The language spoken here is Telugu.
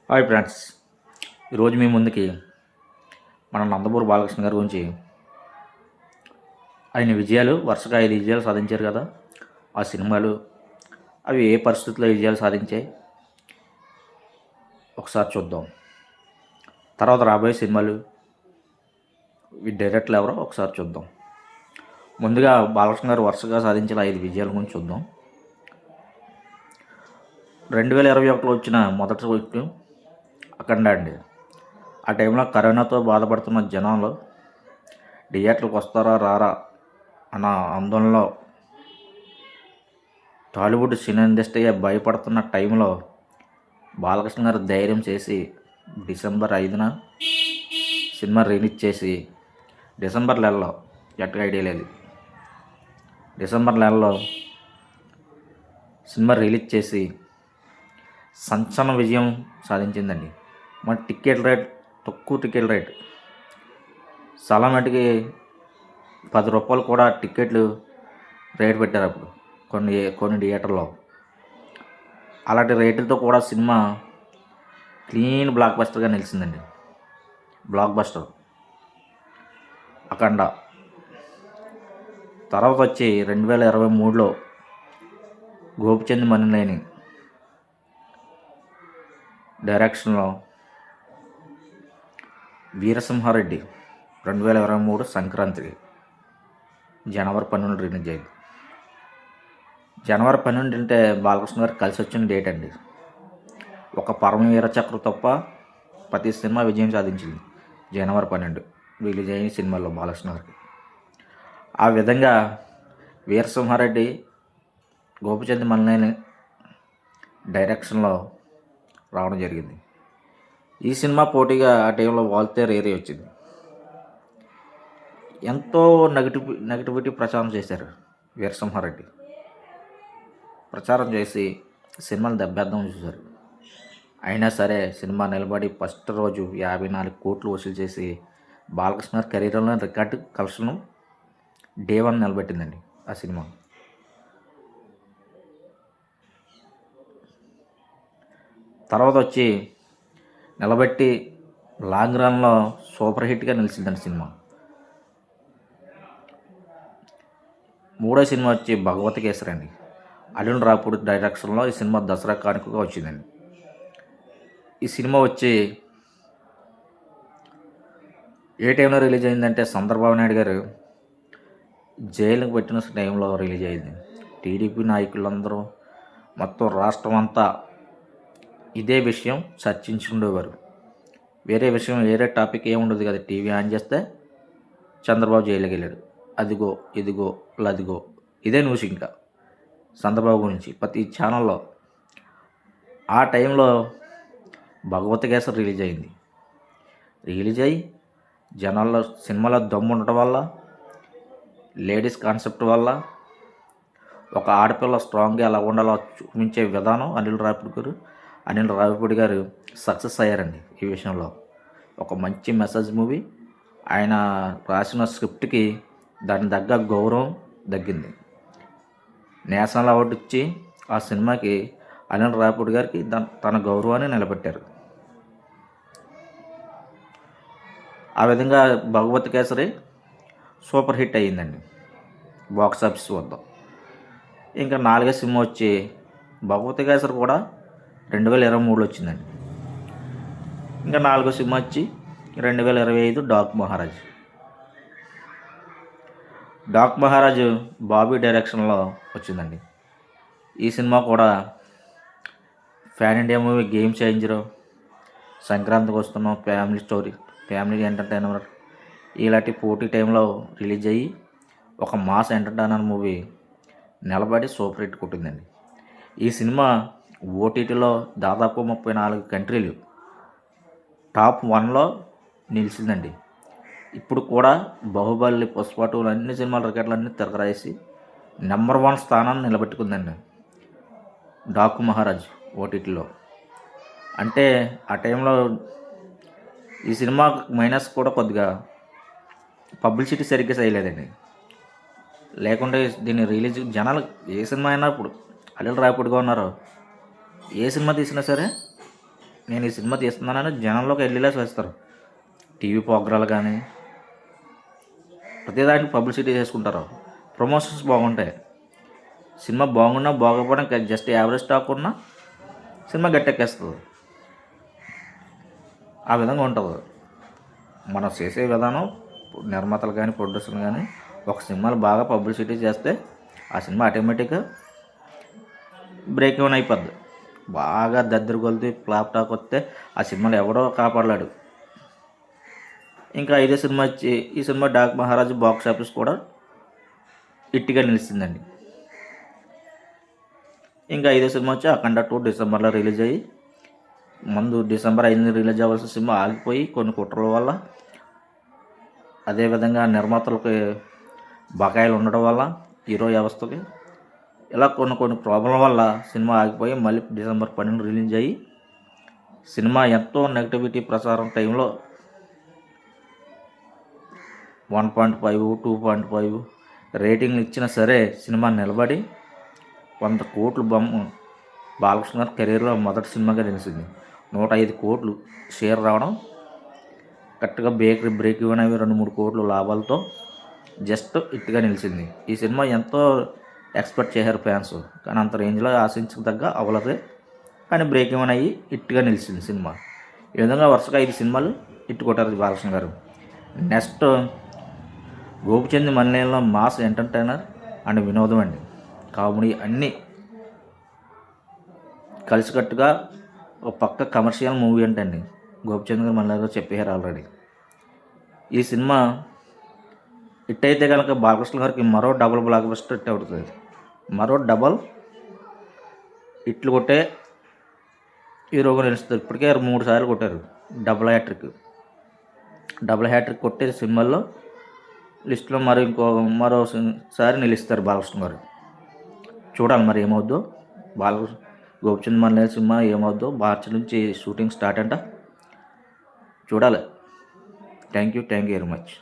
హాయ్ ఫ్రెండ్స్, ఈరోజు మీ ముందుకి మన నందమూరి బాలకృష్ణ గారి గురించి ఆయన విజయాలు వరుసగా 5 విజయాలు సాధించారు కదా. ఆ సినిమాలు అవి ఏ పరిస్థితుల్లో విజయాలు సాధించాయి ఒకసారి చూద్దాం. తర్వాత రాబోయే సినిమాలు ఈ డైరెక్టర్లు ఎవరో ఒకసారి చూద్దాం. ముందుగా బాలకృష్ణ గారు వరుసగా సాధించిన 5 విజయాల గురించి చూద్దాం. 2021లో వచ్చిన మొదటి విజయం అఖండ అండి. ఆ టైంలో కరోనాతో బాధపడుతున్న జనాలు థియేటర్లకు వస్తారా రారా అన్న ఆందోళనలో టాలీవుడ్ సినీ ఇండస్ట్రీ భయపడుతున్న టైంలో బాలకృష్ణ గారు ధైర్యం చేసి డిసెంబర్ 5న సినిమా రిలీజ్ చేసి డిసెంబర్ నెలలో ఎట్టగా ఐడియా లేదు, డిసెంబర్ నెలలో సినిమా రిలీజ్ చేసి సంచలన విజయం సాధించిందండి. మన తక్కువ టికెట్ రేట్ చాలా మటుకి 10 రూపాయలు కూడా టికెట్లు రేట్ పెట్టారు అప్పుడు కొన్ని థియేటర్లో. అలాంటి రేట్లతో కూడా సినిమా క్లీన్ బ్లాక్ బస్టర్గా నిలిచిందండి. Blockbuster Akhanda. తర్వాత వచ్చి 2023లో గోపిచంద్ మణినేని డైరెక్షన్లో వీరసింహారెడ్డి 2023 సంక్రాంతికి జనవరి 12 రిలీజ్ అయింది. జనవరి 12 అంటే బాలకృష్ణ గారు కలిసి వచ్చిన డేట్ అండి. ఒక పరమవీర చక్ర తప్ప ప్రతి సినిమా విజయం సాధించింది జనవరి 12 రిలీజ్ అయిన సినిమాల్లో బాలకృష్ణ గారికి. ఆ విధంగా వీరసింహారెడ్డి గోపిచంద్ మల్లేని డైరెక్షన్లో రావడం జరిగింది. ఈ సినిమా పోటీగా ఆ టైంలో వాల్తే రేరే వచ్చింది. ఎంతో నెగటివిటీ ప్రచారం చేశారు వీరసింహారెడ్డి. ప్రచారం చేసి సినిమాని దెబ్బేద్దాం చూశారు. అయినా సరే సినిమా నిలబడి ఫస్ట్ రోజు 54 కోట్లు వసూలు చేసి బాలకృష్ణ కెరీర్లో రికార్డు కలెక్షన్ డే 1 నిలబెట్టిందండి ఆ సినిమా. తర్వాత వచ్చి నిలబెట్టి లాంగ్ రన్లో సూపర్ హిట్గా నిలిచిందండి సినిమా. మూడో సినిమా వచ్చి భగవత్ కేసరి అండి. అనిల్ రాపూడి డైరెక్షన్లో ఈ సినిమా దసరా కానుకగా వచ్చిందండి. ఈ సినిమా వచ్చి ఏ టైంలో రిలీజ్ అయిందంటే చంద్రబాబు నాయుడు గారు జైలుకు పెట్టిన టైంలో రిలీజ్ అయింది. టీడీపీ నాయకులందరూ మొత్తం రాష్ట్రం అంతా ఇదే విషయం చర్చించుండేవారు. వేరే విషయం వేరే టాపిక్ ఏముండదు కదా. టీవీ ఆన్ చేస్తే చంద్రబాబు జైలుకి వెళ్ళాడు, అదిగో ఇదిగో లదిగో, ఇదే న్యూస్. ఇంకా చంద్రబాబు గురించి ప్రతి ఛానల్లో. ఆ టైంలో భగవత్ కేసరి రిలీజ్ అయింది. రిలీజ్ అయ్యి జనాల్లో సినిమాలో దమ్ము ఉండటం వల్ల, లేడీస్ కాన్సెప్ట్ వల్ల, ఒక ఆడపిల్ల స్ట్రాంగ్గా ఎలా ఉండాలో చూపించే విధానం అనిల్ రావిపూడి గారు సక్సెస్ అయ్యారండి ఈ విషయంలో. ఒక మంచి మెసేజ్ మూవీ. ఆయన రాసిన స్క్రిప్ట్కి దాని తగ్గ గౌరవం దక్కింది. నేషనల్ అవార్డు ఇచ్చి ఆ సినిమాకి అనిల్ రావిపూడి గారికి తన గౌరవాన్ని నిలబెట్టారు. ఆ విధంగా భగవత్ కేసరి సూపర్ హిట్ అయ్యిందండి బాక్స్ ఆఫీస్ వద్ద. ఇంకా 4వ సినిమా వచ్చి భగవత్ కేసరి కూడా 2023లో వచ్చిందండి. ఇంకా 4వ సినిమా వచ్చి 2025 డాక్ మహారాజ్ బాబీ డైరెక్షన్లో వచ్చిందండి. ఈ సినిమా కూడా fan India movie, game changer, సంక్రాంతికి వస్తున్నాం, ఫ్యామిలీ స్టోరీ, ఫ్యామిలీ ఎంటర్టైనర్ ఇలాంటి పోటీ టైంలో రిలీజ్ అయ్యి ఒక మాస్ ఎంటర్టైనర్ మూవీ నిలబడి సూపర్ హిట్ కొట్టిందండి. ఈ సినిమా ఓటీటీలో దాదాపు 34 కంట్రీలు టాప్ 1లో నిలిచిందండి. ఇప్పుడు కూడా బాహుబలి, పుష్ప 2 అన్ని సినిమాల రికార్డులన్నీ తిరగరాసి నెంబర్ 1 స్థానాన్ని నిలబెట్టుకుందండి డాకు మహారాజ్ ఓటీటీలో. అంటే ఆ టైంలో ఈ సినిమా మైనస్ కూడా కొద్దిగా పబ్లిసిటీ సరిగ్గా చేయలేదండి. లేకుంటే దీన్ని రిలీజ్ జనాలు ఏ సినిమా అయినా ఇప్పుడు అనిల్ రావిపూడిగా ఉన్నారు, ఏ సినిమా తీసినా సరే నేను ఈ సినిమా తీస్తున్నానని జనంలోకి వెళ్ళేలా చేస్తారు. టీవీ ప్రోగ్రాలు కానీ ప్రతిదానికి పబ్లిసిటీ చేసుకుంటారు. ప్రమోషన్స్ బాగుంటాయి. సినిమా బాగున్నా బాగోకపోయినా జస్ట్ యావరేజ్ టాక్ ఉన్నా సినిమా గట్టెక్కేస్తుంది. ఆ విధంగా ఉంటుంది మనం చేసే విధానం. నిర్మాతలు కానీ ప్రొడ్యూసర్లు కానీ ఒక సినిమాలు బాగా పబ్లిసిటీ చేస్తే ఆ సినిమా ఆటోమేటిక్గా బ్రేక్ ఈవెన్ అయిపోద్ది. బాగా దద్దరి కొలిది ఫ్లాప్ టాక్ వస్తే ఆ సినిమాలు ఎవడో కాపాడలేడు. ఇంకా ఇదే సినిమా వచ్చి ఈ cinema Daaku Maharaaj box office కూడా హిట్గా నిలిచిందండి. ఇంకా ఇదే సినిమా వచ్చి అఖండ 2 డిసెంబర్లో రిలీజ్ అయ్యి ముందు డిసెంబర్ 5 రిలీజ్ అవ్వాల్సిన సినిమా ఆగిపోయి కొన్ని కుట్రల వల్ల, అదేవిధంగా నిర్మాతలకి బకాయిలు ఉండడం వల్ల, హీరో వ్యవస్థకి ఇలా కొన్ని ప్రాబ్లం వల్ల సినిమా ఆగిపోయి మళ్ళీ డిసెంబర్ 12 రిలీజ్ అయ్యి సినిమా ఎంతో నెగిటివిటీ ప్రచారం టైంలో 1.5, 2.5 రేటింగ్లు ఇచ్చినా సరే సినిమా నిలబడి 100 కోట్లు బాలకృష్ణ గారి కెరీర్లో మొదటి సినిమాగా నిలిచింది. 105 కోట్లు షేర్ రావడం, కరెక్ట్గా బ్రేక్ ఈవెన్ అవి 2-3 కోట్లు లాభాలతో జస్ట్ హిట్గా నిలిచింది. ఈ సినిమా ఎంతో ఎక్స్పెక్ట్ చేశారు ఫ్యాన్స్, కానీ అంత రేంజ్లో ఆశించదగ్గ అవ్వలేదు. కానీ బ్రేక్ ఈవెన్ అయ్యి హిట్గా నిలిచింది సినిమా. ఈ విధంగా వరుసగా 5 సినిమాలు హిట్ కొట్టారు బాలకృష్ణ గారు. నెక్స్ట్ గోపిచంద్ మలయాళంలో మాస్ ఎంటర్టైనర్ అండ్ వినోదం అండి. కామెడీ అన్నీ కలిసికట్టుగా ఒక పక్క కమర్షియల్ మూవీ అంటండి. గోపిచంద్ గారు మలయాళంలో చెప్పారు ఆల్రెడీ. ఈ సినిమా హిట్ అయితే కనుక బాలకృష్ణ గారికి మరో డబుల్ బ్లాక్ బస్టర్ హిట్ అవుతుంది. మరో డబల్ హిట్లు కొట్టే హీరోగా నిలుస్తారు. ఇప్పటికే 3 సార్లు కొట్టారు డబుల్ హ్యాట్రిక్ కొట్టే సినిమాల్లో లిస్టులో మరోసారి నిలుస్తారు బాలకృష్ణ గారు. చూడాలి మరి ఏమవుద్దో. గోపిచంద్ మలయాళం సినిమా ఏమవుద్దో. మార్చి నుంచి షూటింగ్ స్టార్ట్ అంట. చూడాలి. Thank you very much.